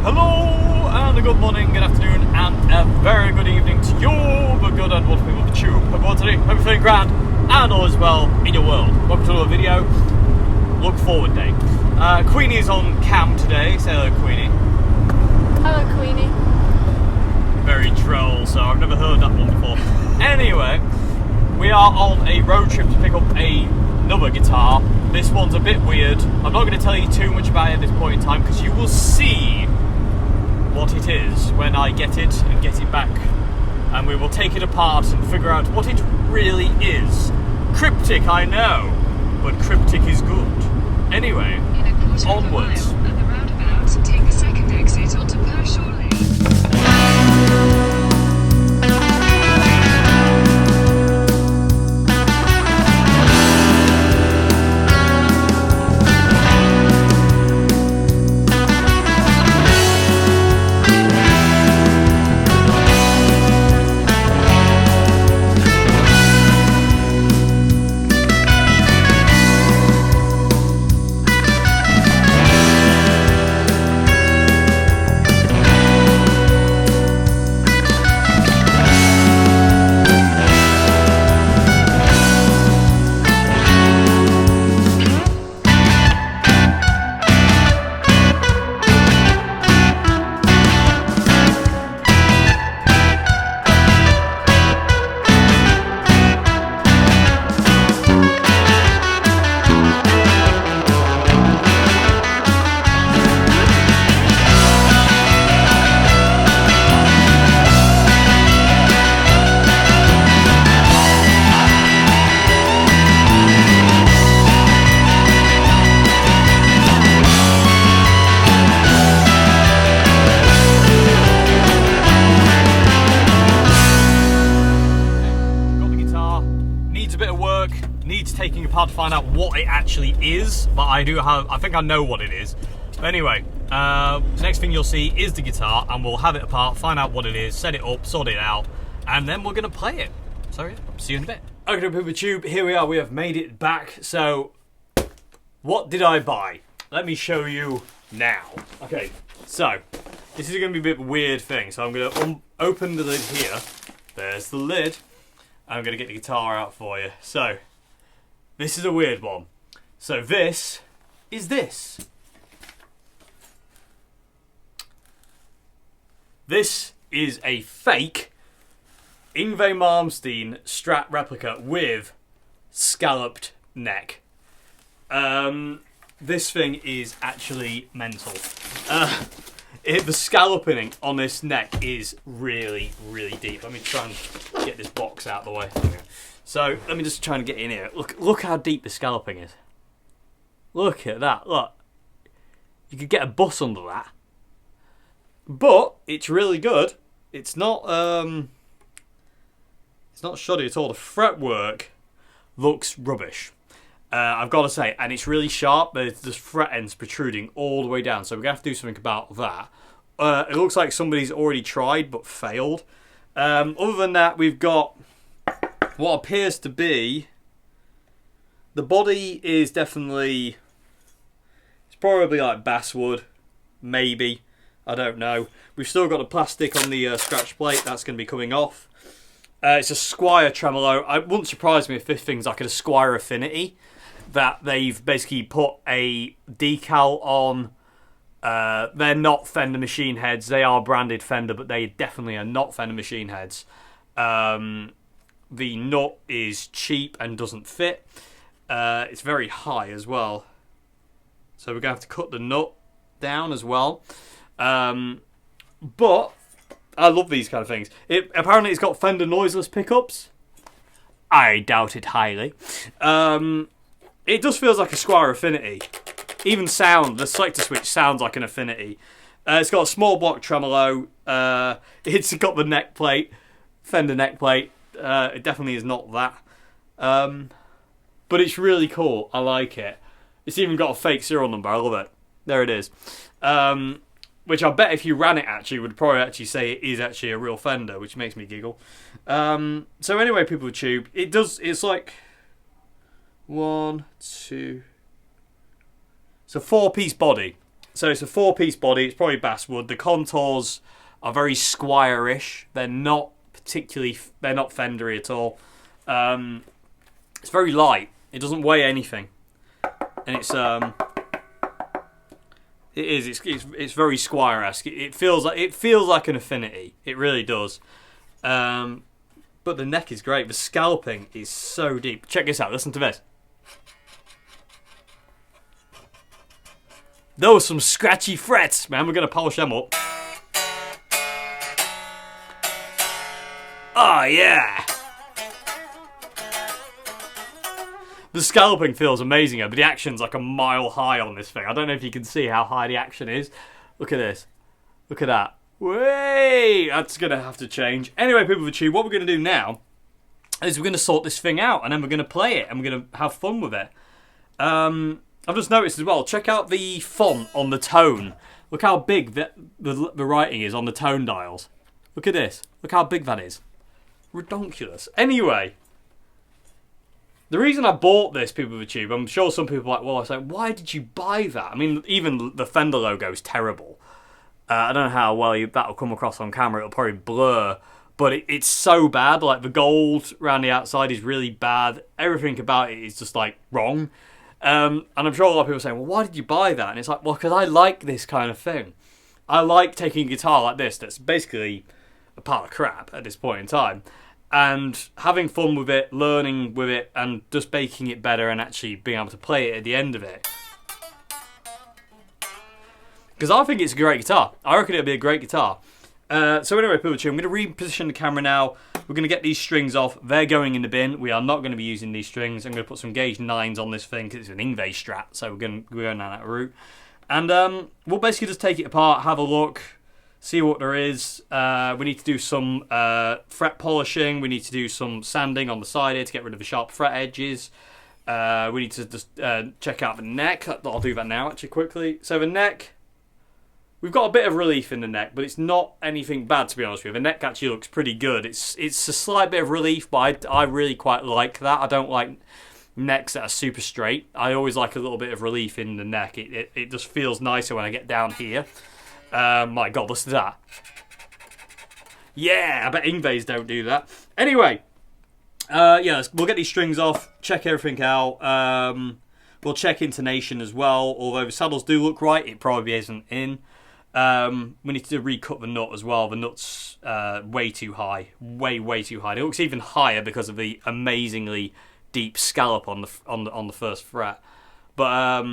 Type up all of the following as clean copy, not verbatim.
Hello and a good morning, good afternoon and a very good evening to you, the good and wonderful people of the tube. Hope you're today, hope you're feeling grand and all is well in your world. Welcome to another video. Look forward day. Queenie is on cam today. Say hello, Queenie. Hello, Queenie. Very droll, so I've never heard that one before. Anyway, we are on a road trip to pick up another guitar. This one's a bit weird. I'm not going to tell you too much about it at this point in time because you will see what it is when I get it and get it back. And we will take it apart and figure out what it really is. Cryptic, I know, but cryptic is good. Anyway, onwards. At the roundabout, take the second exit onto Pershore Lane. Needs taking apart to find out what it actually is, but I think I know what it is. But anyway, next thing you'll see is the guitar, and we'll have it apart, find out what it is, set it up, sort it out, and then we're going to play it. So yeah, see you in a bit. Okay, people of tube, here we are, we have made it back. So, what did I buy? Let me show you now. Okay, so, this is going to be a bit of a weird thing, so I'm going to open the lid here. There's the lid. I'm going to get the guitar out for you. So, this is a weird one. So this is this. This is a fake Yngwie Malmsteen Strat replica with scalloped neck. This thing is actually mental. The scalloping on this neck is really, really deep. Let me try and get this box out of the way. So, let me just try and get in here. Look how deep the scalloping is. Look at that, look. You could get a bus under that. But, it's really good. It's not shoddy at all. The fretwork looks rubbish. I've got to say, and it's really sharp. There's fret ends protruding all the way down, so we're going to have to do something about that. It looks like somebody's already tried, but failed. Other than that, we've got what appears to be, the body is definitely, it's probably like basswood, maybe, I don't know. We've still got the plastic on the scratch plate, that's going to be coming off. It's a Squire tremolo. It wouldn't surprise me if this thing's like a Squire Affinity, that they've basically put a decal on. They're not Fender machine heads, they are branded Fender, but they definitely are not Fender machine heads. The nut is cheap and doesn't fit. It's very high as well. So we're going to have to cut the nut down as well. But I love these kind of things. Apparently it's got Fender noiseless pickups. I doubt it highly. It just feels like a Squire Affinity. Even sound, the selector switch sounds like an Affinity. It's got a small block tremolo. It's got the neck plate, Fender neck plate. It definitely is not that. But it's really cool. I like it. It's even got a fake serial number. I love it. There it is. Which I bet if you ran it actually would probably actually say it is actually a real Fender, which makes me giggle. So anyway, people with Tube, it's like 1, 2. It's a 4-piece body. So it's a 4-piece body. It's probably basswood. The contours are very squire-ish. They're not fendery at all. It's very light. It doesn't weigh anything, and it's very Squire-esque. It feels like an Affinity. It really does. But the neck is great. The scalping is so deep. Check this out. Listen to this. Those some scratchy frets, man. We're gonna polish them up. Oh yeah. The scalping feels amazing, but the action's like a mile high on this thing. I don't know if you can see how high the action is. Look at this. Look at that. Way! That's going to have to change. Anyway, people of the tube, what we're going to do now is we're going to sort this thing out, and then we're going to play it, and we're going to have fun with it. I've just noticed as well, check out the font on the tone. Look how big the writing is on the tone dials. Look at this. Look how big that is. Redonkulous. Anyway, the reason I bought this, people of the tube, I'm sure some people are like, well, I was like, why did you buy that? I mean, even the Fender logo is terrible. I don't know how well that'll come across on camera. It'll probably blur. But it's so bad. Like, the gold around the outside is really bad. Everything about it is just, like, wrong. And I'm sure a lot of people are saying, well, why did you buy that? And it's like, well, because I like this kind of thing. I like taking a guitar like this that's basically a pile of crap at this point in time, and having fun with it, learning with it, and just making it better and actually being able to play it at the end of it. Because I think it's a great guitar. I reckon it'll be a great guitar. So anyway, people, I'm going to reposition the camera now. We're going to get these strings off. They're going in the bin. We are not going to be using these strings. I'm going to put some gauge 9s on this thing because it's an Ingve Strat. So we're going down that route. And we'll basically just take it apart, have a look, see what there is. We need to do some fret polishing. We need to do some sanding on the side here to get rid of the sharp fret edges. We need to just check out the neck. I'll do that now, actually, quickly. So the neck, we've got a bit of relief in the neck, but it's not anything bad, to be honest with you. The neck actually looks pretty good. It's a slight bit of relief, but I really quite like that. I don't like necks that are super straight. I always like a little bit of relief in the neck. It just feels nicer when I get down here. My God, listen to that. Yeah, I bet Ingves don't do that. Anyway, yeah, we'll get these strings off, check everything out. We'll check intonation as well. Although the saddles do look right, it probably isn't in. We need to recut the nut as well. The nut's way too high. Way too high. It looks even higher because of the amazingly deep scallop on the first fret. But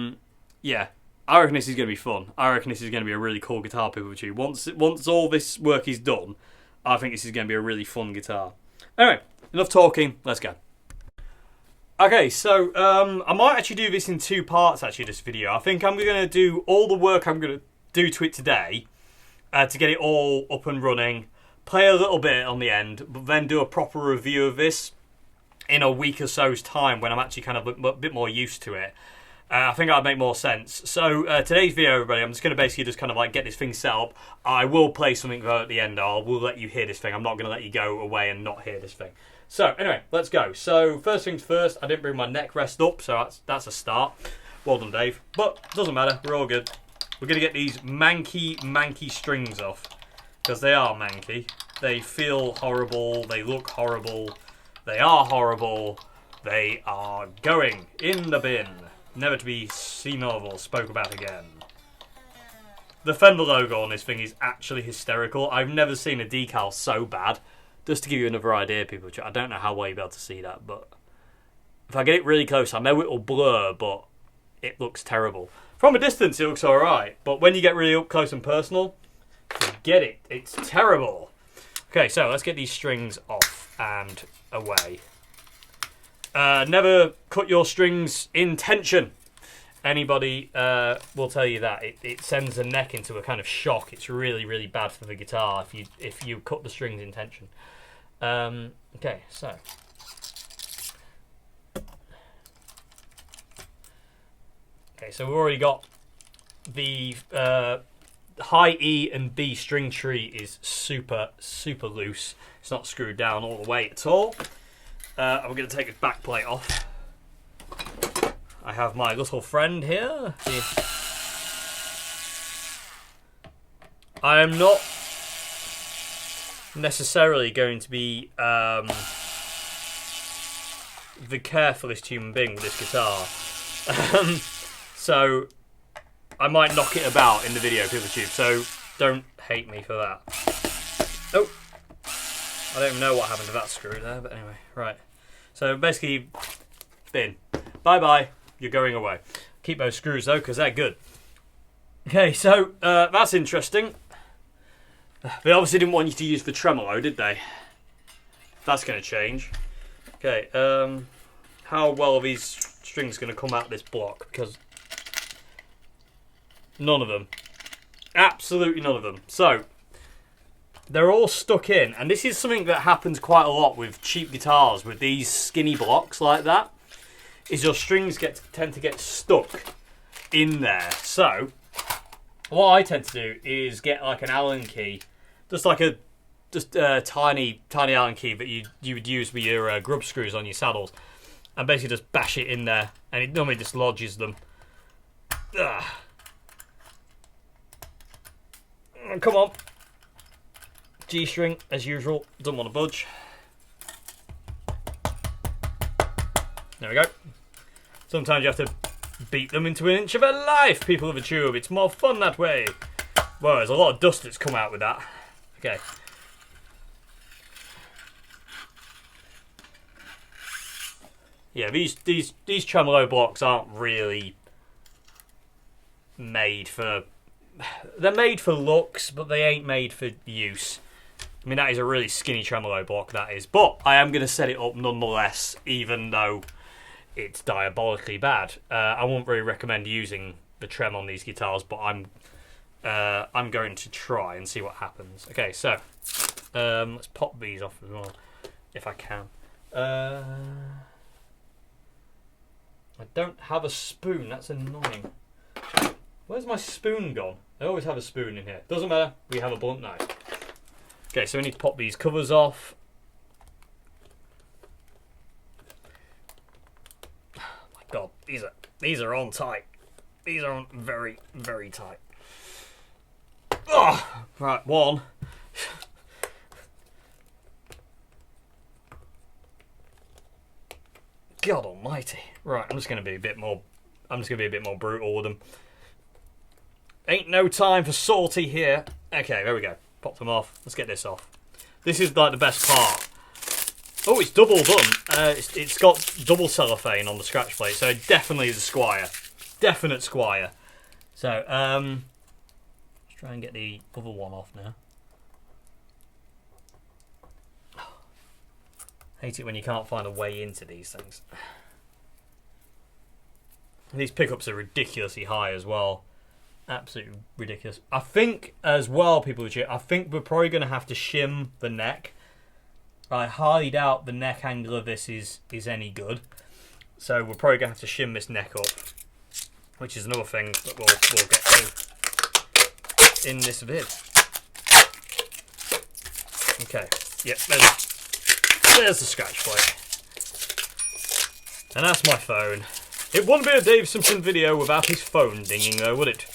yeah, I reckon this is going to be fun. I reckon this is going to be a really cool guitar, people with you. Once all this work is done, I think this is going to be a really fun guitar. Anyway, enough talking. Let's go. Okay, so I might actually do this in 2 parts, actually, this video. I think I'm going to do all the work I'm going to do to it today to get it all up and running, play a little bit on the end, but then do a proper review of this in a week or so's time when I'm actually kind of a bit more used to it. I think that'd make more sense. So today's video, everybody, I'm just going to basically just kind of like get this thing set up. I will play something though at the end. I will let you hear this thing. I'm not going to let you go away and not hear this thing. So anyway, let's go. So first things first, I didn't bring my neck rest up, so that's a start. Well done, Dave. But it doesn't matter. We're all good. We're going to get these manky strings off, because they are manky. They feel horrible. They look horrible. They are horrible. They are going in the bin, never to be seen of or spoke about again. The Fender logo on this thing is actually hysterical. I've never seen a decal so bad. Just to give you another idea, people, I don't know how well you'll be able to see that, but if I get it really close, I know it'll blur, but it looks terrible. From a distance, it looks alright, but when you get really up close and personal, forget it. It's terrible. Okay, so let's get these strings off and away. Never cut your strings in tension. Anybody will tell you that. It sends the neck into a kind of shock. It's really bad for the guitar if you cut the strings in tension. Okay, so we've already got the high E and B string tree is super loose. It's not screwed down all the way at all. I'm going to take the back plate off. I have my little friend here. I am not necessarily going to be the carefulest human being with this guitar. So I might knock it about in the video, PeopleTube, so don't hate me for that. Oh, I don't even know what happened to that screw there, but anyway, right. So basically, bin. Bye-bye, you're going away. Keep those screws though, because they're good. Okay, so that's interesting. They obviously didn't want you to use the tremolo, did they? That's going to change. Okay, how well are these strings going to come out this block? Because none of them. Absolutely none of them. So, they're all stuck in. And this is something that happens quite a lot with cheap guitars, with these skinny blocks like that, is your strings tend to get stuck in there. So, what I tend to do is get like an Allen key, just a tiny Allen key that you would use with your grub screws on your saddles, and basically just bash it in there, and it normally dislodges them. Ugh. Come on. G string, as usual, don't want to budge. There we go. Sometimes you have to beat them into an inch of a life, people of the tube. It's more fun that way. Well, there's a lot of dust that's come out with that. Okay. Yeah, these tremolo blocks aren't really made for... They're made for looks, but they ain't made for use. I mean, that is a really skinny tremolo block, that is. But I am going to set it up nonetheless, even though it's diabolically bad. I won't really recommend using the trem on these guitars, but I'm going to try and see what happens. Okay, so let's pop these off as well, if I can. I don't have a spoon. That's annoying. Where's my spoon gone? I always have a spoon in here. Doesn't matter. We have a blunt knife. Okay, so we need to pop these covers off. Oh my God, these are on tight. These are on very, very tight. Oh, right, one. God Almighty. Right, I'm just going to be a bit more brutal with them. Ain't no time for salty here. Okay, there we go. Pop them off. Let's get this off. This is like the best part. Oh, it's double done. It's got double cellophane on the scratch plate, so it definitely is a Squire. Definite Squire. So, let's try and get the other one off now. Hate it when you can't find a way into these things. These pickups are ridiculously high as well. Absolutely ridiculous. I think as well, people, I think we're probably going to have to shim the neck. I highly doubt the neck angle of this is any good. So we're probably going to have to shim this neck up, which is another thing that we'll get to in this vid. Okay, yep, there's the scratch plate. And that's my phone. It wouldn't be a Dave Simpson video without his phone dinging though, would it?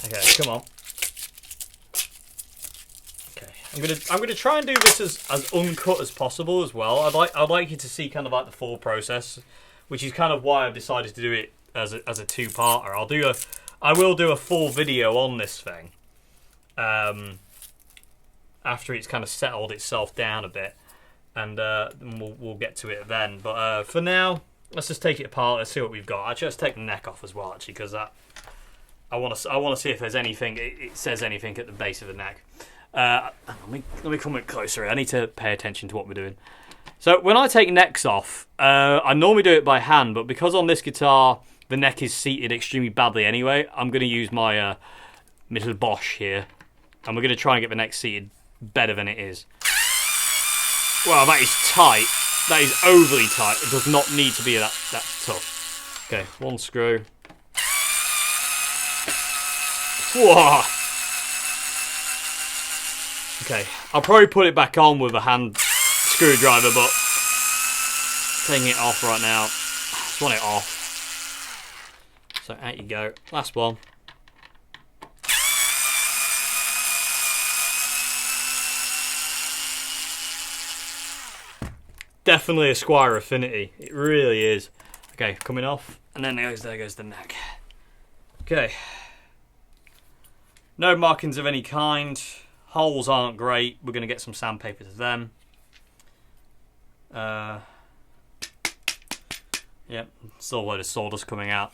Okay, come on. Okay, I'm gonna try and do this as uncut as possible as well. I'd like you to see kind of like the full process, which is kind of why I've decided to do it as a two-parter. I will do a full video on this thing after it's kind of settled itself down a bit, and we'll get to it then. But for now, let's just take it apart. Let's see what we've got. Actually, let's take the neck off as well, actually, because that. I want to see if there's anything. It says anything at the base of the neck. Let me come a bit closer. I need to pay attention to what we're doing. So when I take necks off, I normally do it by hand, but because on this guitar the neck is seated extremely badly anyway, I'm going to use my little Bosch here, and we're going to try and get the neck seated better than it is. Wow, that is tight. That is overly tight. It does not need to be that tough. Okay, one screw. Whoa. Okay, I'll probably put it back on with a hand screwdriver, but taking it off right now. I just want it off. So out you go. Last one. definitely a Squire affinity. It really is. Okay, coming off, and then there goes the neck. Okay. No markings of any kind. Holes aren't great. We're going to get some sandpaper to them. Yep, still a load of sawdust coming out.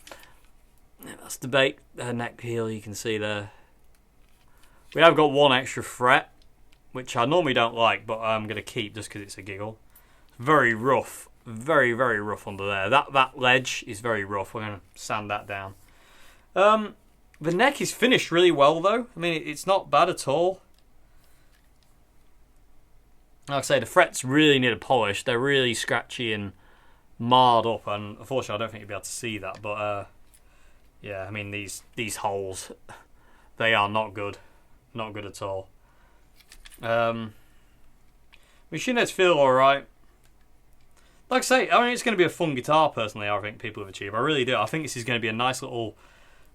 Yeah, that's the bait. Neck heel, you can see there. We have got one extra fret, which I normally don't like, but I'm going to keep just because it's a giggle. Very rough. Very, very rough under there. That ledge is very rough. We're going to sand that down. The neck is finished really well, though. I mean, it's not bad at all. Like I say, the frets really need a polish. They're really scratchy and marred up, and unfortunately, I don't think you'll be able to see that. But yeah, I mean these holes, they are not good, not good at all. Machine heads feel all right. Like I say, I mean it's going to be a fun guitar. Personally, I think people have achieved. I really do. I think this is going to be a nice little,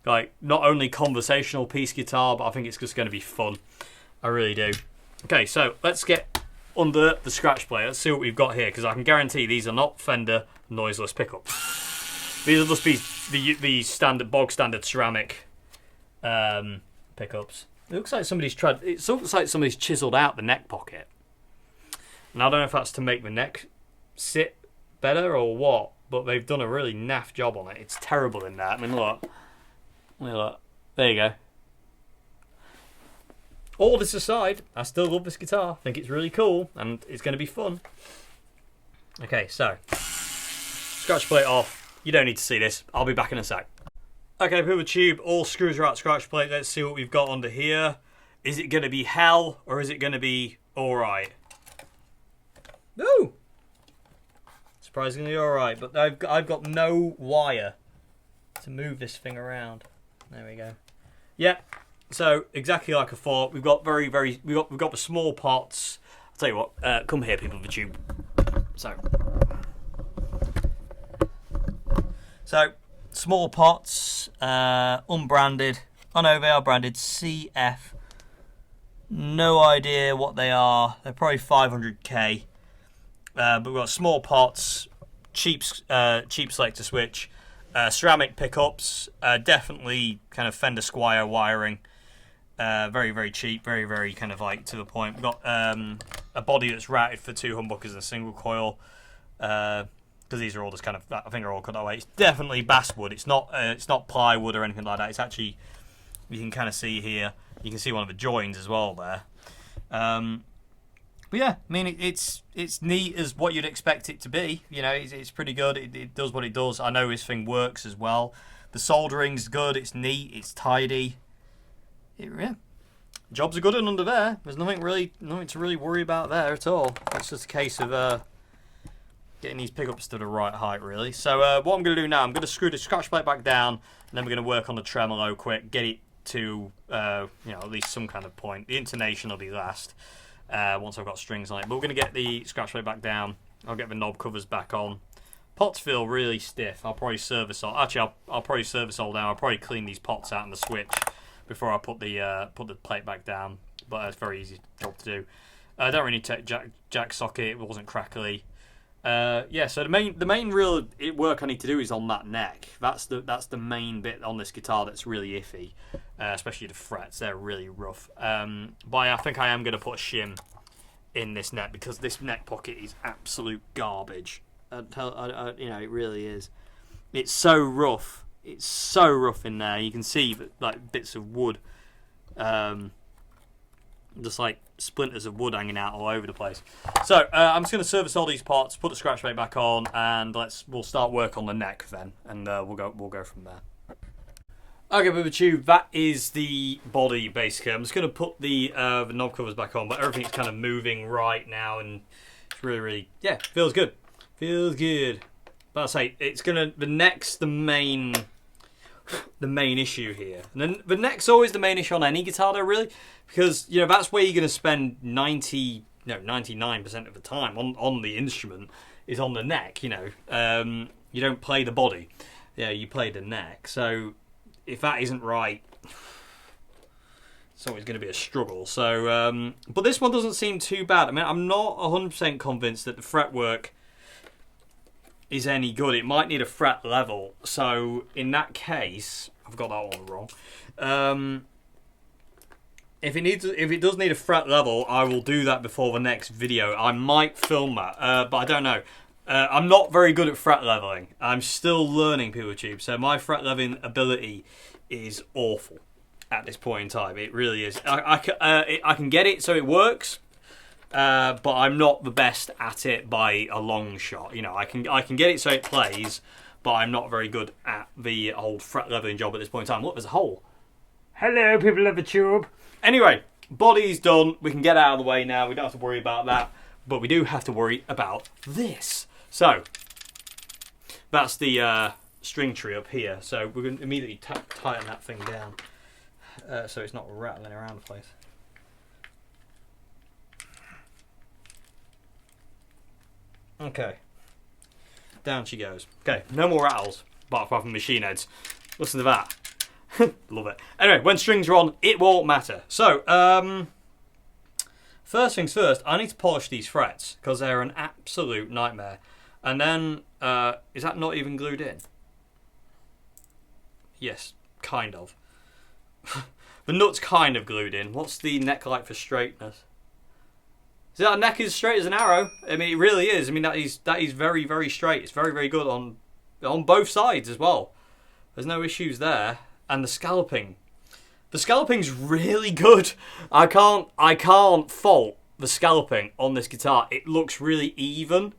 like, not only conversational piece guitar, but I think it's just going to be fun. I really do. Okay, so let's get under the scratch plate. Let's see what we've got here, because I can guarantee these are not Fender noiseless pickups. These will just be the standard, bog standard ceramic pickups. It looks like somebody's tried. It looks like somebody's chiseled out the neck pocket. And I don't know if that's to make the neck sit better or what, but they've done a really naff job on it. It's terrible in that. I mean, look. There you go. All this aside, I still love this guitar. I think it's really cool, and it's going to be fun. Okay, so scratch plate off. You don't need to see this. I'll be back in a sec. Okay, put the tube. All screws are out. Scratch plate. Let's see what we've got under here. Is it going to be hell, or is it going to be all right? No. Surprisingly, all right. But I've got no wire to move this thing around. There we go. Yeah. So exactly like I thought, we've got we've got the small pots. I'll tell you what, come here, people of the tube. So small pots, unbranded. Oh no, they are branded CF. No idea what they are. They're probably 500k. But we've got small pots, cheap selector switch, ceramic pickups. Definitely kind of Fender Squire wiring. Very, very cheap, very, very kind of like to the point. We've got a body that's routed for 2 humbuckers and a single coil, because these are all just kind of, I think they're all cut that way. It's definitely basswood. It's not plywood or anything like that. It's actually, you can kind of see here. You can see one of the joins as well there. But yeah, I mean it's neat as what you'd expect it to be. You know, it's pretty good. It does what it does. I know this thing works as well. The soldering's good. It's neat. It's tidy. Yeah, jobs are good and under there. There's nothing to really worry about there at all. It's just a case of getting these pickups to the right height, really. So what I'm going to do now, I'm going to screw the scratch plate back down, and then we're going to work on the tremolo quick, get it to at least some kind of point. The intonation will be last once I've got strings on it. But we're going to get the scratch plate back down. I'll get the knob covers back on. Pots feel really stiff. I'll probably service all. Actually, I'll probably service all down. I'll probably clean these pots out in the switch before I put the plate back down, but it's a very easy job to do. I don't really take jack socket. It wasn't crackly. Yeah, so the main real work I need to do is on that neck. That's the main bit on this guitar that's really iffy, especially the frets. They're really rough. But I think I am going to put a shim in this neck, because this neck pocket is absolute garbage. It really is. It's so rough. It's so rough in there. You can see like bits of wood, just like splinters of wood hanging out all over the place. So I'm just going to service all these parts, put the scratch plate back on, and we'll start work on the neck then, and we'll go from there. Okay, with the tube, that is the body basically. I'm just going to put the knob covers back on, but everything's kind of moving right now, and it's really feels good. Feels good. But I say the neck's the main issue here. And then the neck's always the main issue on any guitar though, really, because that's where you're going to spend 99% of the time on the instrument is on the neck. You don't play the body, you play the neck. So if that isn't right, it's always going to be a struggle. So but this one doesn't seem too bad. I mean, I'm not 100% convinced that the fretwork is any good. It might need a fret level. So in that case, I've got that one wrong. If it does need a fret level, I will do that before the next video. I might film that, but I don't know. I'm not very good at fret leveling. I'm still learning PeelTube, so my fret leveling ability is awful at this point in time. It really is. I can get it so it works, but I'm not the best at it by a long shot. You know, I can get it so it plays, but I'm not very good at the whole fret leveling job at this point in time. Look, there's a hole. Hello, people of the tube. Anyway, body's done. We can get out of the way now. We don't have to worry about that. But we do have to worry about this. So, that's the string tree up here. So we're going to immediately tighten that thing down. So it's not rattling around the place. Okay. Down she goes. Okay, no more rattles. Apart from machine heads. Listen to that. Love it. Anyway, when strings are on, it won't matter. So, first things first, I need to polish these frets because they're an absolute nightmare. And then, is that not even glued in? Yes, kind of. The nut's kind of glued in. What's the neck like for straightness? Is that neck as straight as an arrow? I mean, it really is. I mean, that is very, very straight. It's very, very good on both sides as well. There's no issues there. And the scalloping. The scalloping's really good. I can't fault the scalloping on this guitar. It looks really even.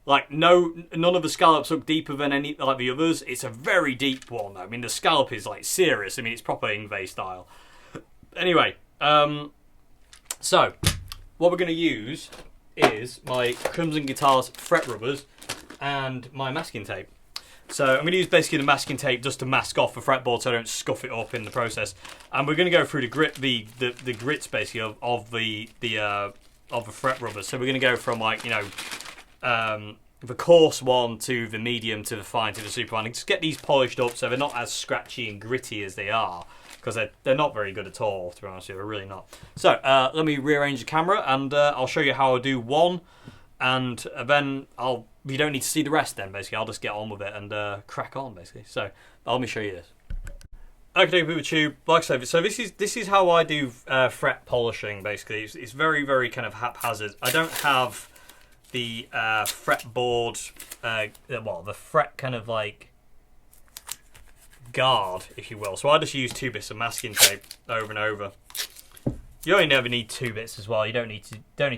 Like none of the scallops look deeper than any like the others. It's a very deep one though. I mean the scallop is like serious. I mean it's proper Ingve style. Anyway, so what we're going to use is my Crimson Guitars fret rubbers and my masking tape. So I'm going to use basically the masking tape just to mask off the fretboard so I don't scuff it up in the process. And we're going to go through the grits basically of the fret rubbers. So we're going to go from like the coarse one to the medium to the fine to the super fine. And just get these polished up so they're not as scratchy and gritty as they are because they're not very good at all. To be honest with you, they're really not. So let me rearrange the camera and I'll show you how I do one, and then you don't need to see the rest then, basically. I'll just get on with it and crack on, basically. So, let me show you this. Okay, PeelTube, like I said, so this is how I do fret polishing, basically. It's very, very kind of haphazard. I don't have the fretboard, the fret kind of like guard, if you will. So I just use 2 bits of masking tape over and over. You only never need 2 bits as well. You don't need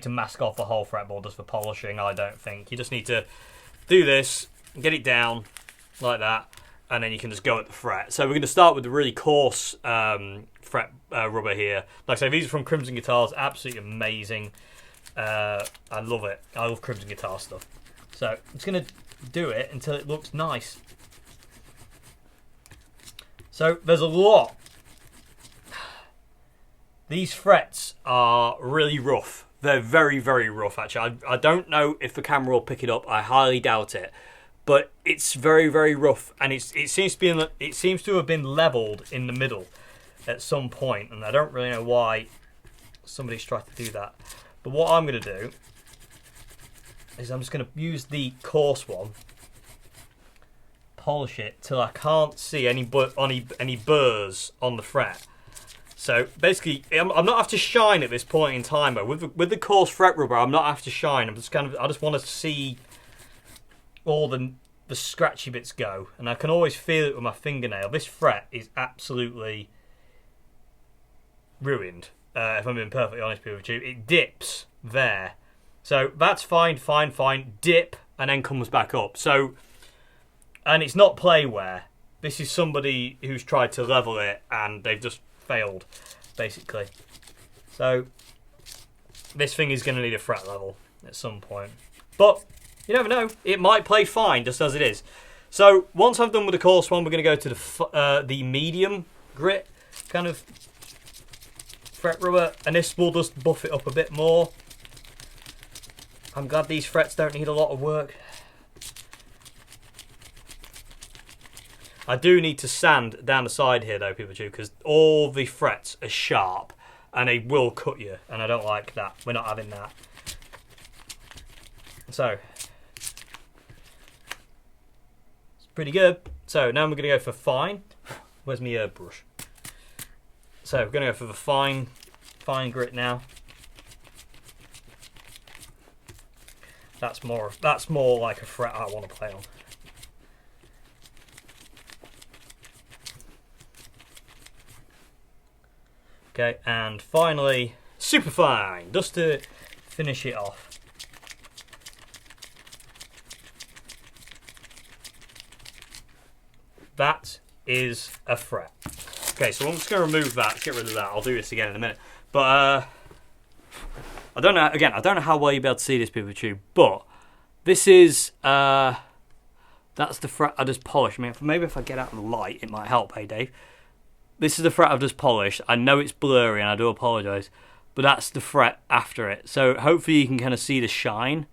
to mask off the whole fretboard just for polishing, I don't think. You just need to do this, get it down like that, and then you can just go at the fret. So we're going to start with the really coarse fret rubber here. Like I say, these are from Crimson Guitars, absolutely amazing. I love it. I love Crimson Guitar stuff. So I'm just going to do it until it looks nice. So there's a lot. These frets are really rough. They're very, very rough, actually. I don't know if the camera will pick it up. I highly doubt it. But it's very, very rough. And it seems to have been leveled in the middle at some point. And I don't really know why somebody's tried to do that. But what I'm going to do is I'm just going to use the coarse one. Polish it till I can't see any burrs on the fret. So basically, I'm not have to shine at this point in time, but with the coarse fret rubber, I'm not have to shine. I just want to see all the scratchy bits go, and I can always feel it with my fingernail. This fret is absolutely ruined. If I'm being perfectly honest with you, it dips there, so that's fine. Dip and then comes back up. So, and it's not playware. This is somebody who's tried to level it and they've just failed, basically. So this thing is going to need a fret level at some point, but you never know, it might play fine just as it is. So once I've done with the coarse one, we're going to go to the medium grit kind of fret rubber, and this will just buff it up a bit more. I'm glad these frets don't need a lot of work. I do need to sand down the side here though, PeelTube, because all the frets are sharp and they will cut you, and I don't like that. We're not having that. So pretty good. So now we're going to go for fine. Where's my brush? So we're going to go for the fine grit now. That's more like a fret I want to play on. Okay, and finally, super fine, just to finish it off. That is a fret. Okay, so I'm just going to remove that. Let's get rid of that. I'll do this again in a minute. But I don't know. Again, I don't know how well you'll be able to see this, people tube. But this is that's the fret I just polished. I mean, maybe if I get out in the light, it might help. Hey, Dave. This is the fret I've just polished. I know it's blurry, and I do apologise, but that's the fret after it. So hopefully you can kind of see the shine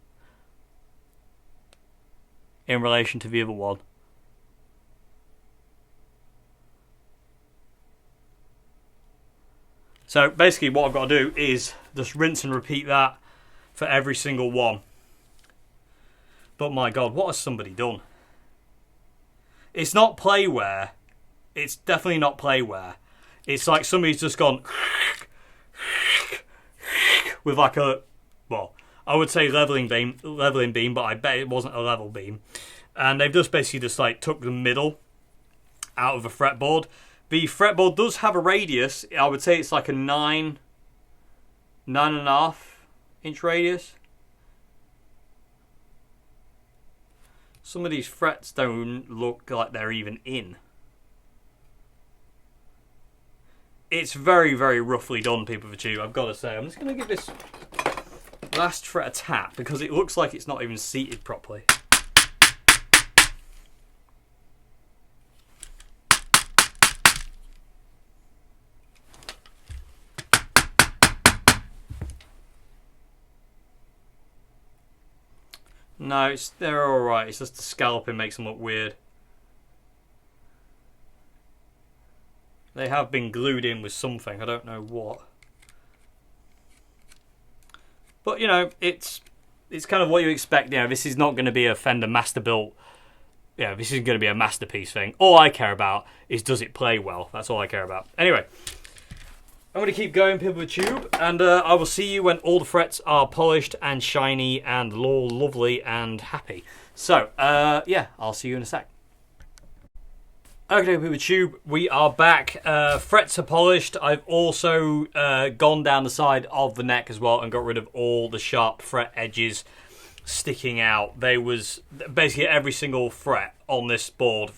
in relation to the other one. So basically what I've got to do is just rinse and repeat that for every single one. But my God, what has somebody done? It's not playwear. It's definitely not playwear. It's like somebody's just gone with like a, well, I would say leveling beam, but I bet it wasn't a level beam. And they've just basically just like took the middle out of the fretboard. The fretboard does have a radius. I would say it's like a 9.5 inch radius. Some of these frets don't look like they're even in. It's very, very roughly done, people of the tube, I've got to say. I'm just going to give this last fret a tap because it looks like it's not even seated properly. No, they're alright. It's just the scalloping makes them look weird. They have been glued in with something. I don't know what. But, you know, it's kind of what you expect. You know, this is not going to be a Fender master built. Yeah, this isn't going to be a masterpiece thing. All I care about is does it play well. That's all I care about. Anyway, I'm going to keep going, people with tube, and I will see you when all the frets are polished and shiny and lovely and happy. So, yeah, I'll see you in a sec. Okay, people with tube, we are back. Frets are polished. I've also gone down the side of the neck as well and got rid of all the sharp fret edges sticking out. They was basically every single fret on this board,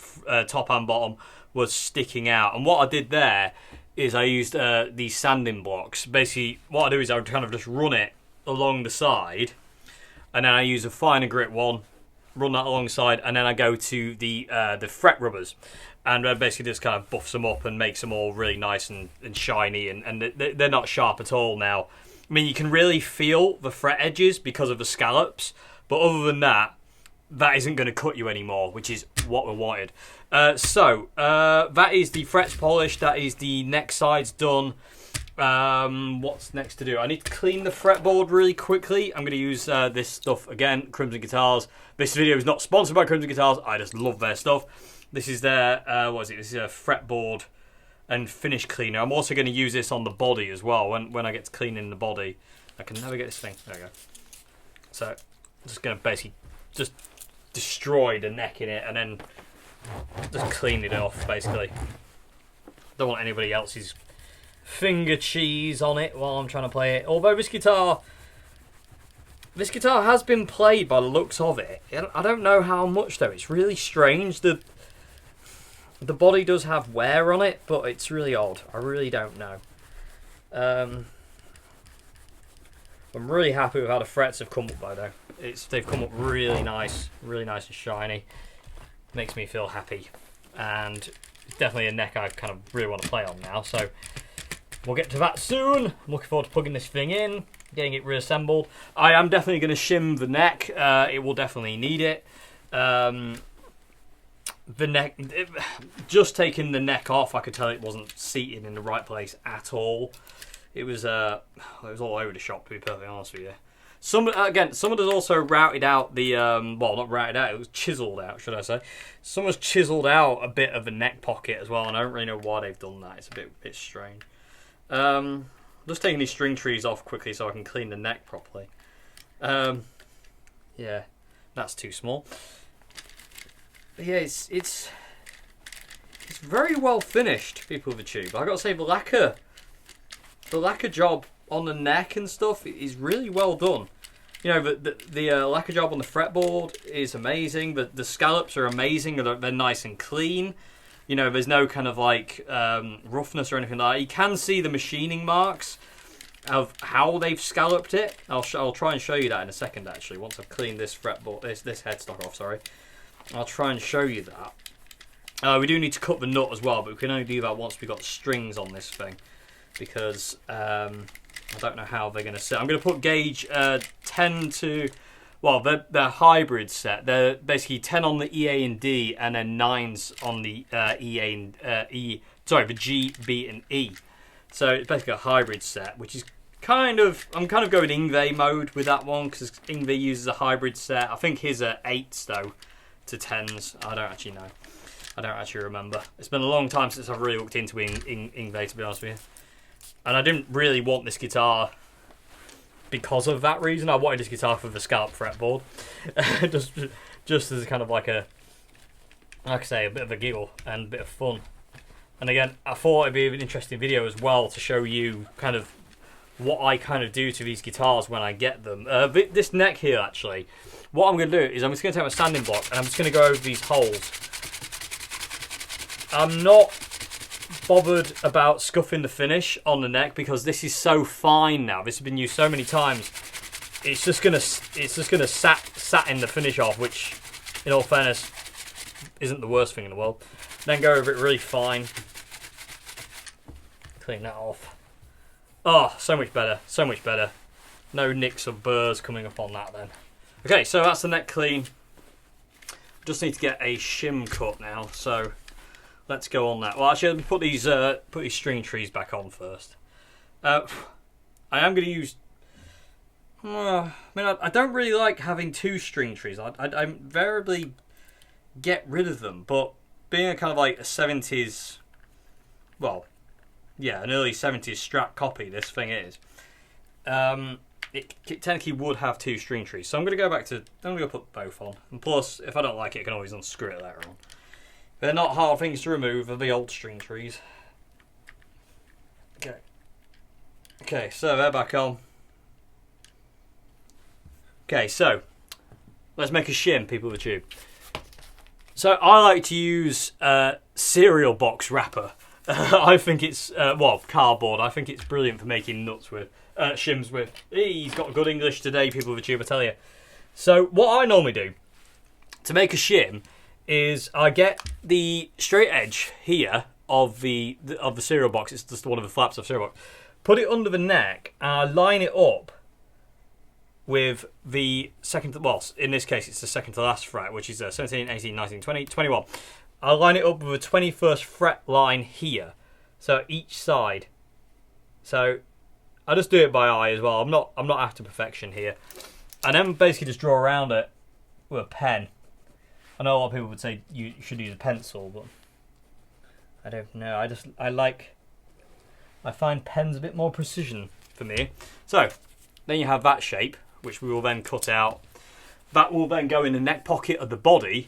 top and bottom, was sticking out. And what I did there is I used these sanding blocks. Basically, what I do is I kind of just run it along the side, and then I use a finer grit one, run that alongside, and then I go to the fret rubbers, and basically just kind of buffs them up and makes them all really nice and shiny, and they're not sharp at all now. I mean, you can really feel the fret edges because of the scallops, but other than that, that isn't going to cut you anymore, which is what we wanted. So that is the frets polished. That is the neck sides done. What's next to do? I need to clean the fretboard really quickly. I'm going to use this stuff again, Crimson Guitars. This video is not sponsored by Crimson Guitars. I just love their stuff. This is their, what is it? This is a fretboard and finish cleaner. I'm also going to use this on the body as well. When I get to cleaning the body, I can never get this thing. There we go. So I'm just going to basically just destroy the neck in it and then just clean it off, basically. Don't want anybody else's finger cheese on it while I'm trying to play it. Although this guitar has been played by the looks of it. I don't know how much though. It's really strange. The body does have wear on it, but it's really odd. I really don't know. I'm really happy with how the frets have come up though. They've come up really nice and shiny. Makes me feel happy, and it's definitely a neck I kind of really want to play on now. So we'll get to that soon. I'm looking forward to plugging this thing in, getting it reassembled. I am definitely going to shim the neck. It will definitely need it. The neck, just taking the neck off, I could tell it wasn't seated in the right place at all. It was all over the shop, to be perfectly honest with you. Someone has also routed out the well, not routed out, it was chiseled out, should I say? Someone's chiseled out a bit of a neck pocket as well, and I don't really know why they've done that. It's a bit strange. Just taking these string trees off quickly so I can clean the neck properly. Yeah, that's too small. But yeah, it's very well finished, people of the tube. I gotta say, the lacquer job on the neck and stuff is really well done. You know, the lacquer job on the fretboard is amazing. The scallops are amazing. They're nice and clean. You know, there's no kind of like roughness or anything like that. You can see the machining marks of how they've scalloped it. I'll try and show you that in a second, actually, once I've cleaned this fretboard, this headstock off, sorry. I'll try and show you that. We do need to cut the nut as well, but we can only do that once we've got strings on this thing, because I don't know how they're going to sit. I'm going to put gauge 10 to... Well, they're hybrid set. They're basically 10 on the EA and D, and then 9s on the EA and the G, B, and E. So it's basically a hybrid set, which is I'm kind of going Ingve mode with that one, because Ingve uses a hybrid set. I think his are 8s though to 10s. I don't actually know. I don't actually remember. It's been a long time since I've really looked into Ingve, to be honest with you. And I didn't really want this guitar because of that reason. I wanted this guitar for the scallop fretboard. just as kind of like a bit of a giggle and a bit of fun. And again, I thought it'd be an interesting video as well to show you kind of what I kind of do to these guitars when I get them. This neck here, actually, what I'm going to do is I'm just going to take my sanding block and I'm just going to go over these holes. I'm not bothered about scuffing the finish on the neck because this is so fine now. This has been used so many times. It's just gonna satin the finish off, which, in all fairness, isn't the worst thing in the world. Then go over it really fine. Clean that off. Oh, so much better. So much better. No nicks or burrs coming up on that then. Okay, so that's the neck clean. Just need to get a shim cut now, so let's go on that. Well, actually, let me put these string trees back on first. I am going to use... I don't really like having two string trees. I invariably get rid of them, but being a kind of like a 70s... Well, yeah, an early 70s Strat copy, this thing is. It technically would have two string trees. So I'm going to go back to... I'm going to put both on. And plus, if I don't like it, I can always unscrew it later on. They're not hard things to remove, they're the old string trees. Okay, so they're back on. Okay, so let's make a shim, people of the tube. So I like to use cereal box wrapper. I think it's, cardboard. I think it's brilliant for making nuts with, shims with. He's got good English today, people of the tube, I tell you. So what I normally do to make a shim is I get the straight edge here of the cereal box. It's just one of the flaps of the cereal box. Put it under the neck and I line it up with the second, well, in this case it's the second to last fret, which is 17, 18, 19, 20, 21. I line it up with a 21st fret line here, so each side. So I just do it by eye as well. I'm not after perfection here. And then basically just draw around it with a pen. I know a lot of people would say you should use a pencil, but I don't know. I find pens a bit more precision for me. So then you have that shape, which we will then cut out. That will then go in the neck pocket of the body,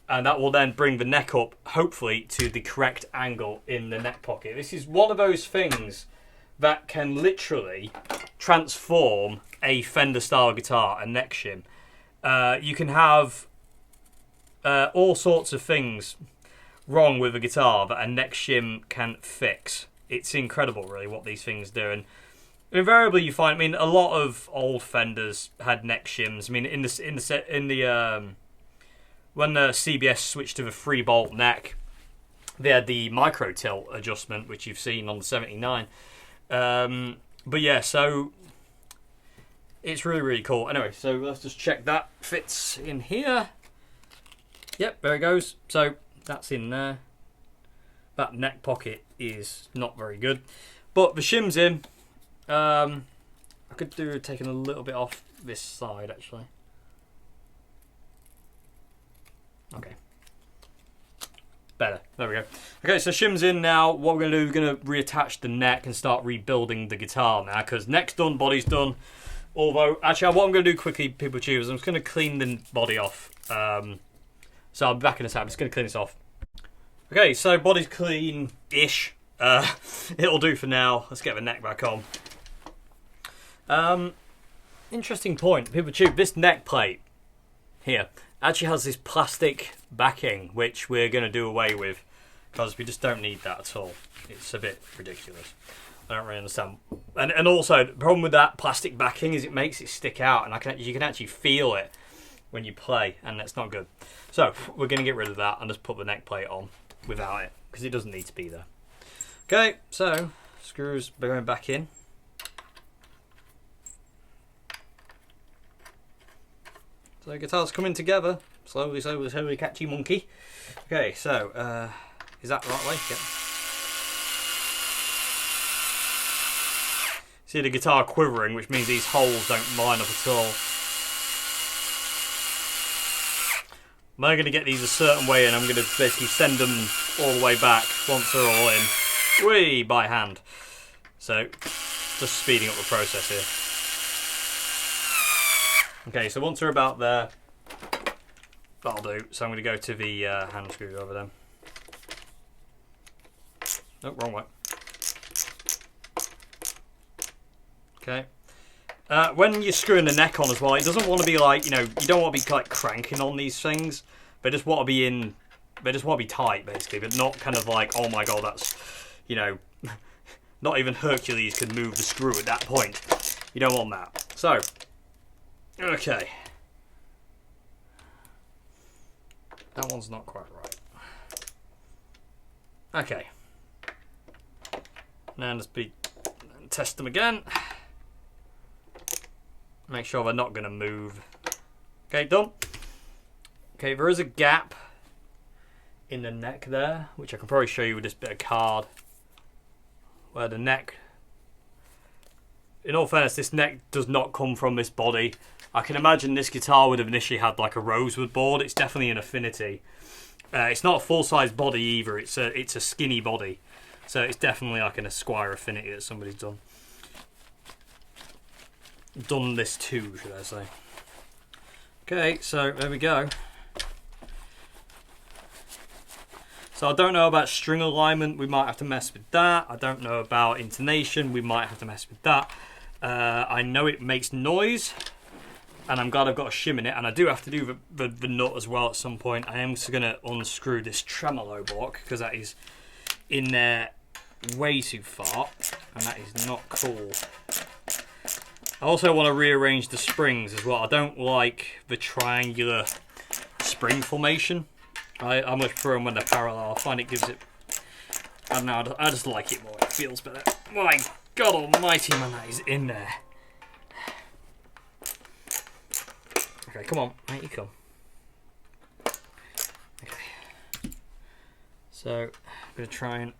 and that will then bring the neck up, hopefully, to the correct angle in the neck pocket. This is one of those things that can literally transform a Fender style guitar, a neck shim. You can have all sorts of things wrong with a guitar that a neck shim can fix. It's incredible, really, what these things do. And invariably, you find, a lot of old Fenders had neck shims. When the CBS switched to the 3-bolt neck, they had the micro tilt adjustment, which you've seen on the 79. But yeah, so it's really, really cool. Anyway, so let's just check that fits in here. Yep, there it goes. So that's in there. That neck pocket is not very good, but the shim's in. I could do taking a little bit off this side, actually. Okay. Better. There we go. Okay, so shim's in now. What we're going to do, we're going to reattach the neck and start rebuilding the guitar now, because neck's done, body's done. Although, actually, what I'm going to do quickly, people choose, I'm just going to clean the body off. So I'll be back in a sec. I'm just going to clean this off. Okay, so body's clean-ish. It'll do for now. Let's get the neck back on. Interesting point. People choose, this neck plate here actually has this plastic backing, which we're going to do away with because we just don't need that at all. It's a bit ridiculous. I don't really understand. And also, the problem with that plastic backing is it makes it stick out, and you can actually feel it when you play, and that's not good. So we're going to get rid of that and just put the neck plate on without it, because it doesn't need to be there. Okay, so screws are going back in. So guitar's coming together, slowly, slowly, slowly, catchy monkey. Okay, so, is that the right way? Yeah. See the guitar quivering, which means these holes don't line up at all. I'm only going to get these a certain way, and I'm going to basically send them all the way back once they're all in. Whee! By hand. So, just speeding up the process here. Okay, so once we're about there, that'll do. So I'm going to go to the hand screw over there. Oh, wrong way. Okay. When you're screwing the neck on as well, it doesn't want to be like, you don't want to be like cranking on these things. They just want to be in, they just want to be tight basically, but not kind of like, oh my god, that's, not even Hercules could move the screw at that point. You don't want that. So, okay. That one's not quite right. Okay. Now just test them again. Make sure they're not going to move. Okay, done. Okay, there is a gap in the neck there, which I can probably show you with this bit of card. Where the neck... In all fairness, this neck does not come from this body. I can imagine this guitar would have initially had like a rosewood board. It's definitely an Affinity. It's not a full-size body either. It's a skinny body. So it's definitely like an Esquire Affinity that somebody's done. Done this too, should I say. Okay, so there we go. So I don't know about string alignment, we might have to mess with that. I don't know about intonation, we might have to mess with that. I know it makes noise, and I'm glad I've got a shim in it, and I do have to do the nut as well at some point. I am just going to unscrew this tremolo block, because that is in there way too far, and that is not cool. I also want to rearrange the springs as well. I don't like the triangular spring formation. I much prefer them when they're parallel. I find it gives it... I don't know, I just like it more. It feels better. My God almighty, man, that is in there. Okay, come on. Mate, you come. Okay. So, I'm going to try and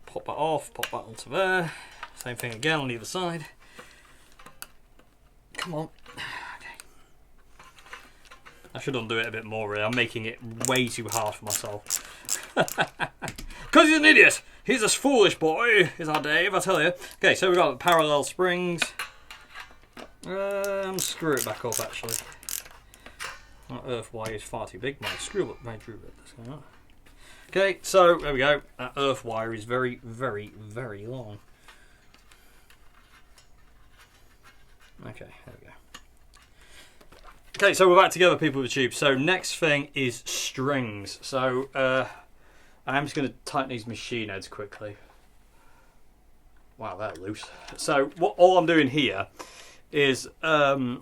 pop that off, pop that onto there. Same thing again on the other side. Come on. I should undo it a bit more, really. I'm making it way too hard for myself. Because he's an idiot! He's a foolish boy, is our Dave, I tell you. Okay, so we've got the parallel springs. Screw it back up, actually. That earth wire is far too big. My drill bit. Okay, so there we go. That earth wire is very, very, very long. Okay, there we go. Okay, so we're back together, people with the tube. So next thing is strings. So I'm just going to tighten these machine heads quickly. Wow, they're loose. So all I'm doing here is the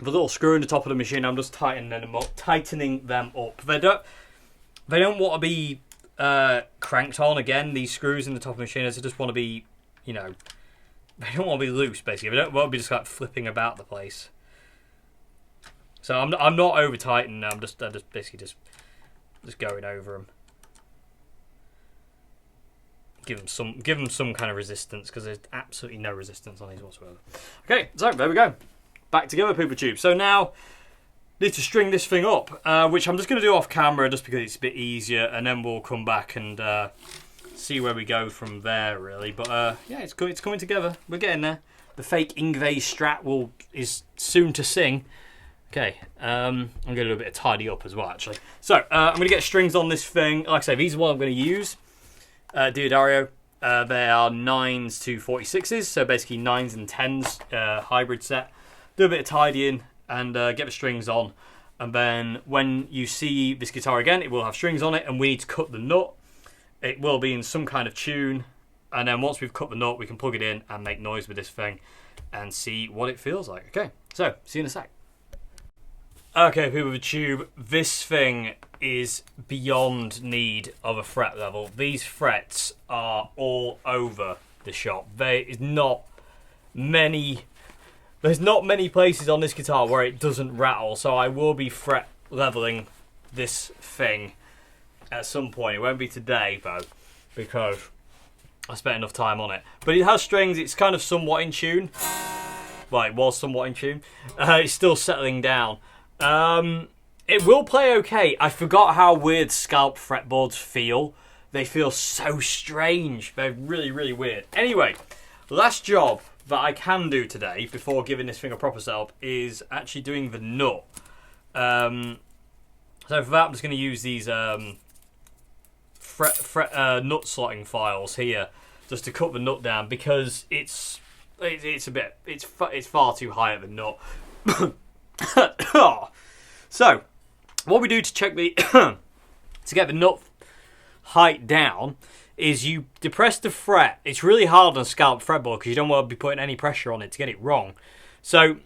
little screw in the top of the machine. I'm just tightening them up. They don't want to be cranked on again. These screws in the top of the machine heads, they just want to be, they don't want to be loose. Basically, they don't want to be just like flipping about the place. So I'm not over tightening. I'm just basically just going over them. give them some kind of resistance, because there's absolutely no resistance on these whatsoever. Okay, so there we go. Back together, Pooper Tube. So now need to string this thing up, which I'm just going to do off camera just because it's a bit easier, and then we'll come back and see where we go from there, really. But yeah, it's coming together. We're getting there. The fake Ingve Strat is soon to sing. Okay, I'm going to do a bit of tidy up as well, actually. So I'm going to get strings on this thing. Like I say, these are what I'm going to use. Diodario. They are 9s to 46s, so basically 9s and 10s hybrid set. Do a bit of tidying and get the strings on. And then when you see this guitar again, it will have strings on it, and we need to cut the nut. It will be in some kind of tune. And then once we've cut the nut, we can plug it in and make noise with this thing and see what it feels like. Okay, so see you in a sec. Okay, people of the tube, this thing is beyond need of a fret level. These frets are all over the shop. There's not many places on this guitar where it doesn't rattle, so I will be fret leveling this thing at some point. It won't be today, though, because I spent enough time on it. But it has strings, it's kind of somewhat in tune. Well, it was somewhat in tune. It's still settling down. It will play okay. I forgot how weird scalp fretboards feel. They feel so strange. They're really, really weird. Anyway, last job that I can do today before giving this thing a proper setup is actually doing the nut. So for that, I'm just going to use these nut slotting files here just to cut the nut down, because it's far too high at the nut. So what we do to check the to get the nut height down is you depress the fret. It's really hard on a scalp fretboard because you don't want to be putting any pressure on it to get it wrong. So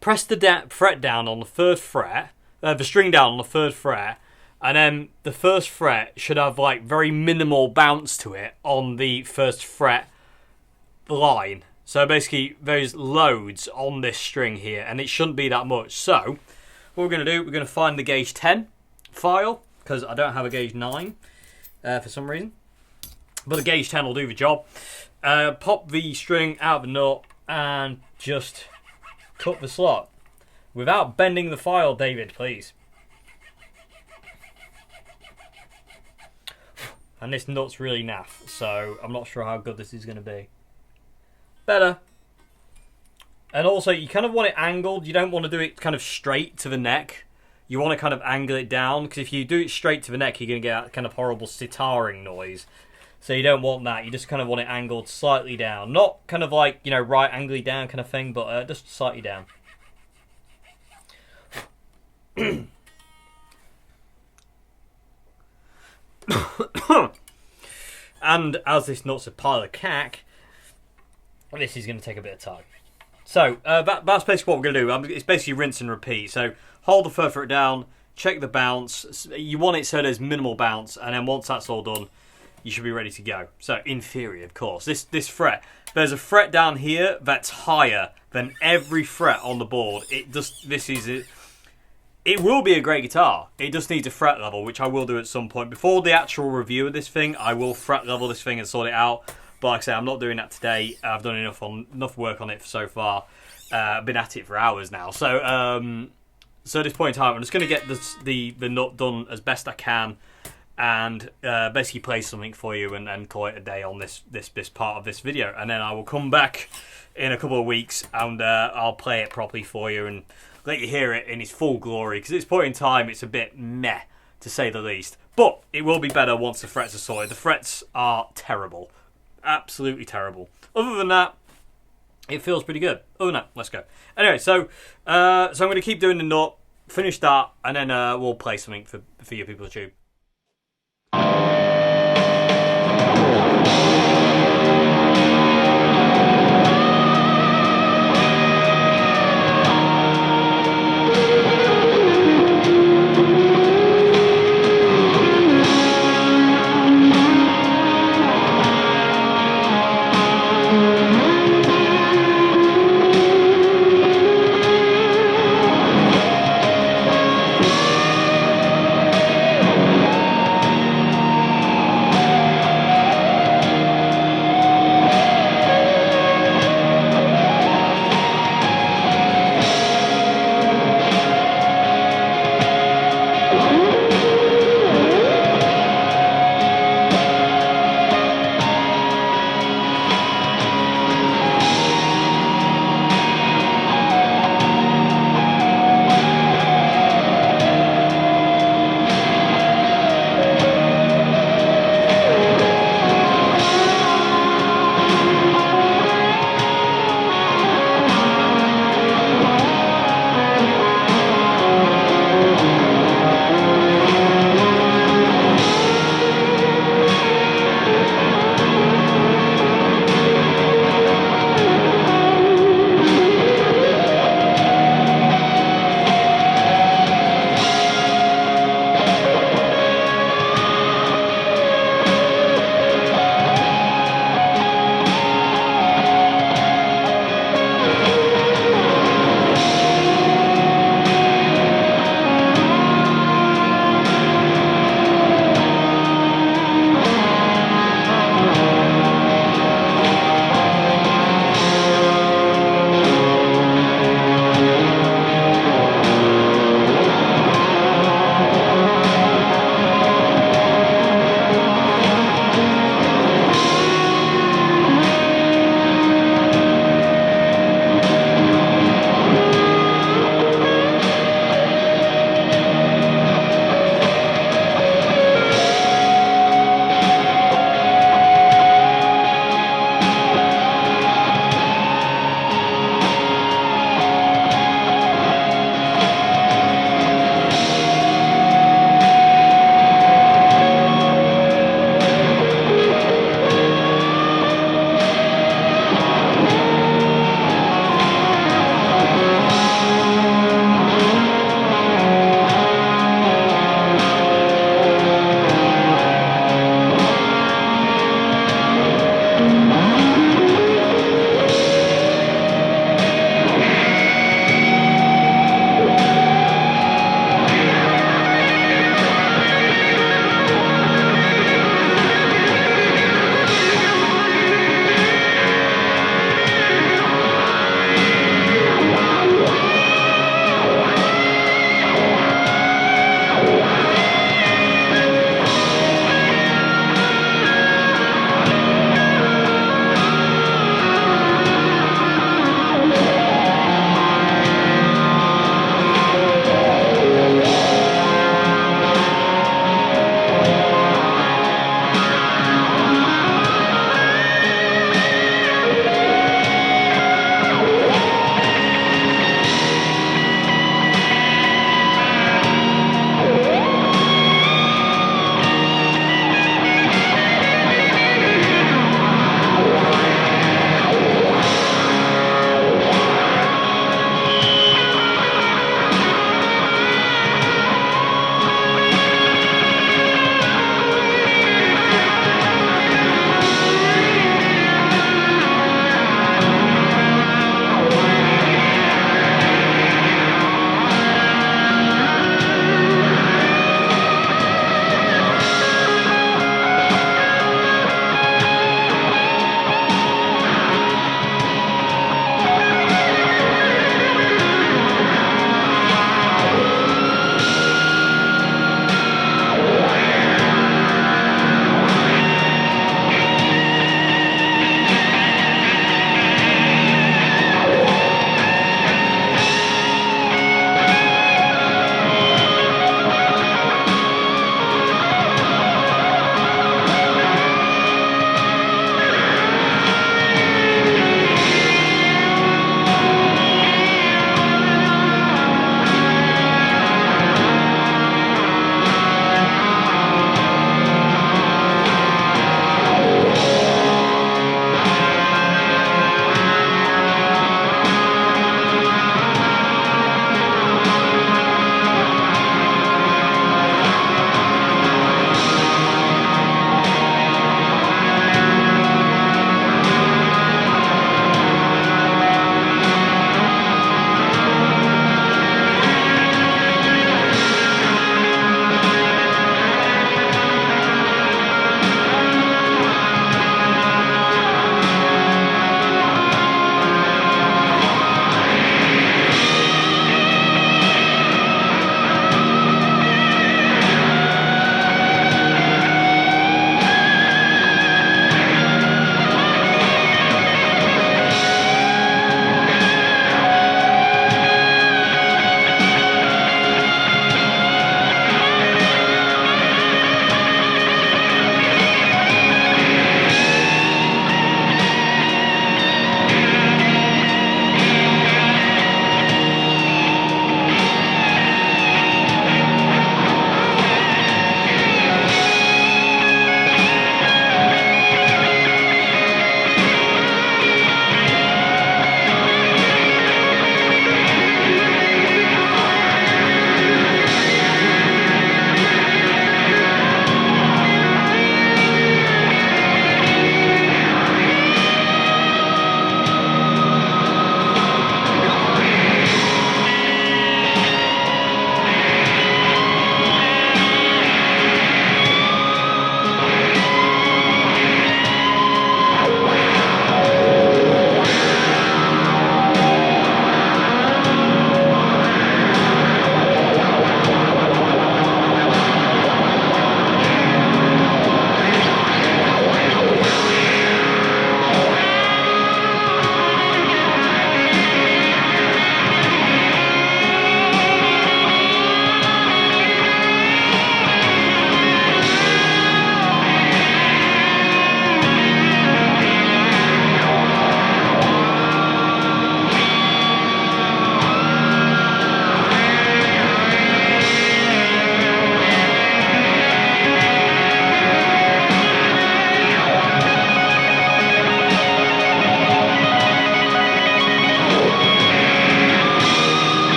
press the fret down on the third fret, the string down on the third fret, and then the first fret should have like very minimal bounce to it on the first fret line. So basically there's loads on this string here, and it shouldn't be that much. So what we're going to do, we're going to find the gauge 10 file, because I don't have a gauge 9 for some reason. But the gauge 10 will do the job. Pop the string out of the nut and just cut the slot. Without bending the file, David, please. And this nut's really naff, so I'm not sure how good this is going to be. Better. And also, you kind of want it angled. You don't want to do it kind of straight to the neck. You want to kind of angle it down, because if you do it straight to the neck, you're going to get that kind of horrible sitaring noise. So you don't want that. You just kind of want it angled slightly down. Not kind of like, you know, right angly down kind of thing, but just slightly down. And as this nut's a pile of cack, this is going to take a bit of time. So that's basically what we're going to do. It's basically rinse and repeat. So hold the third fret down, check the bounce. You want it so there's minimal bounce, and then once that's all done, you should be ready to go. So in theory, of course, this fret, there's a fret down here that's higher than every fret on the board. It will be a great guitar. It just needs a fret level, which I will do at some point. Before the actual review of this thing, I will fret level this thing and sort it out. But like I say, I'm not doing that today. I've done enough work on it so far. I've been at it for hours now. So at this point in time, I'm just going to get the nut done as best I can, and basically play something for you and call it a day on this part of this video. And then I will come back in a couple of weeks and I'll play it properly for you and let you hear it in its full glory. Because at this point in time, it's a bit meh, to say the least. But it will be better once the frets are sorted. The frets are terrible. Absolutely terrible. Other than that, it feels pretty good. Other than that, let's go. Anyway, so I'm going to keep doing the nut, finish that, and then we'll play something for you people to tube.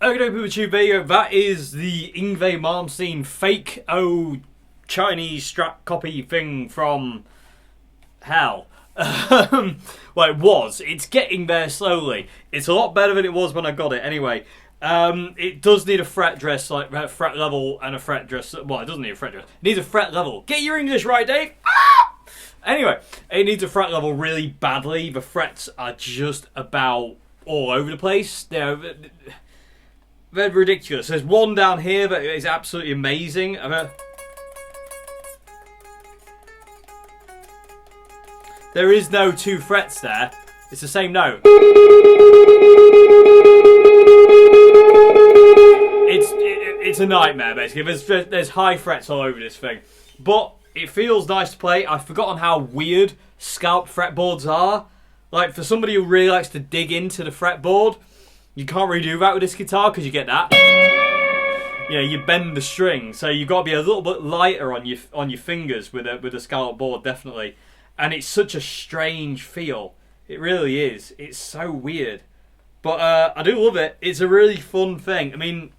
Okay, people, YouTube video. That is the Yngwie Malmsteen fake Chinese strap copy thing from hell. Well, it was. It's getting there slowly. It's a lot better than it was when I got it. Anyway, it does need a fret dress, like a fret level and a fret dress. Well, it doesn't need a fret dress. It needs a fret level. Get your English right, Dave. Ah! Anyway, it needs a fret level really badly. The frets are just about all over the place. They're ridiculous. There's one down here that is absolutely amazing. There is no two frets there. It's the same note. It's a nightmare, basically. There's high frets all over this thing. But it feels nice to play. I've forgotten how weird scalp fretboards are. Like, for somebody who really likes to dig into the fretboard, you can't really do that with this guitar because you get that. You know, you bend the string, so you've got to be a little bit lighter on your fingers with a scallop board, definitely. And it's such a strange feel. It really is. It's so weird. But I do love it. It's a really fun thing. I mean,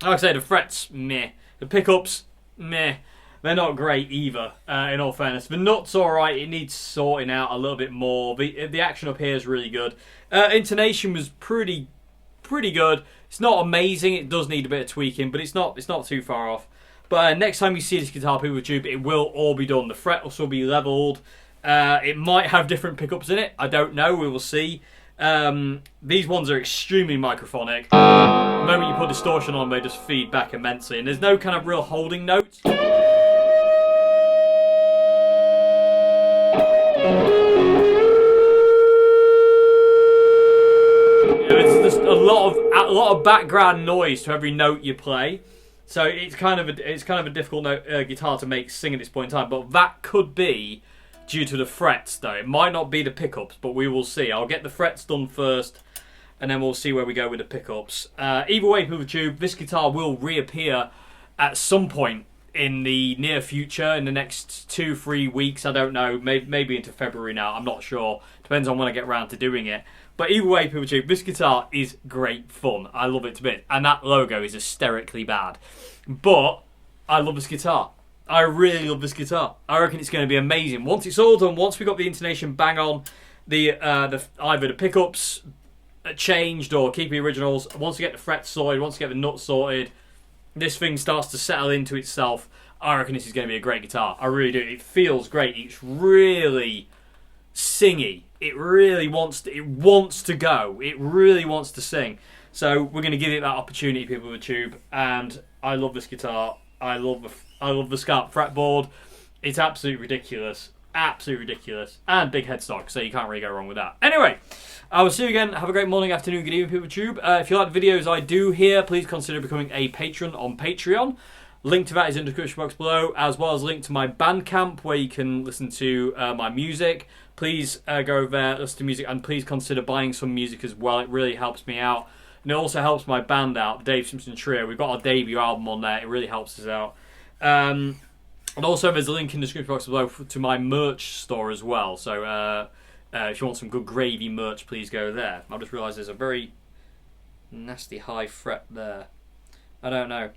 like I say, the frets, meh. The pickups, meh. They're not great either, in all fairness. The nut's alright. It needs sorting out a little bit more. The action up here is really good. Intonation was pretty good. It's not amazing. It does need a bit of tweaking, but it's not too far off. But next time you see this guitar, people with tube, it will all be done. The fret will still be leveled. It might have different pickups in it. I don't know. We will see. These ones are extremely microphonic. The moment you put distortion on, they just feed back immensely. And there's no kind of real holding notes. It's just a lot of background noise to every note you play. So it's kind of a difficult guitar to make sing at this point in time. But that could be due to the frets, though. It might not be the pickups, but we will see. I'll get the frets done first, and then we'll see where we go with the pickups. Either way, people with tube, this guitar will reappear at some point in the near future, in the next 2-3 weeks. I don't know, maybe into February now. I'm not sure. Depends on when I get around to doing it. But either way, people with tube, this guitar is great fun. I love it to bits, and that logo is hysterically bad. But I love this guitar. I really love this guitar. I reckon it's going to be amazing. Once it's all done, once we got the intonation bang on, either the pickups changed or keep the originals, once we get the frets sorted, once we get the nuts sorted, this thing starts to settle into itself. I reckon this is going to be a great guitar. I really do. It feels great. It's really singy. It really wants to go. It really wants to sing. So we're going to give it that opportunity, people with a tube. And I love this guitar. I love the scalp fretboard. It's absolutely ridiculous. Absolutely ridiculous. And big headstock, so you can't really go wrong with that. Anyway, I will see you again. Have a great morning, afternoon, good evening, people with tube. If you like the videos I do here, please consider becoming a patron on Patreon. Link to that is in the description box below, as well as link to my Bandcamp where you can listen to my music. Please go over there, listen to music, and please consider buying some music as well. It really helps me out. And it also helps my band out, the Dave Simpson Trio. We've got our debut album on there. It really helps us out. And also there's a link in the description box below to my merch store as well. So if you want some good gravy merch, please go there. I just realised there's a very nasty high fret there. I don't know.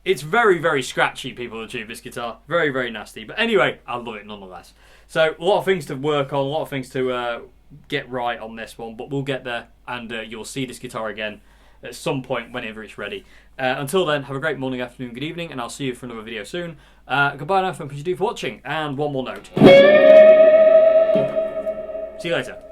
It's very, very scratchy, people with tube, this guitar. Very, very nasty. But anyway, I love it nonetheless. So a lot of things to work on, a lot of things to get right on this one. But we'll get there, and you'll see this guitar again at some point whenever it's ready. Until then, have a great morning, afternoon, good evening, and I'll see you for another video soon. Goodbye now, thank you for watching, and one more note. See you later.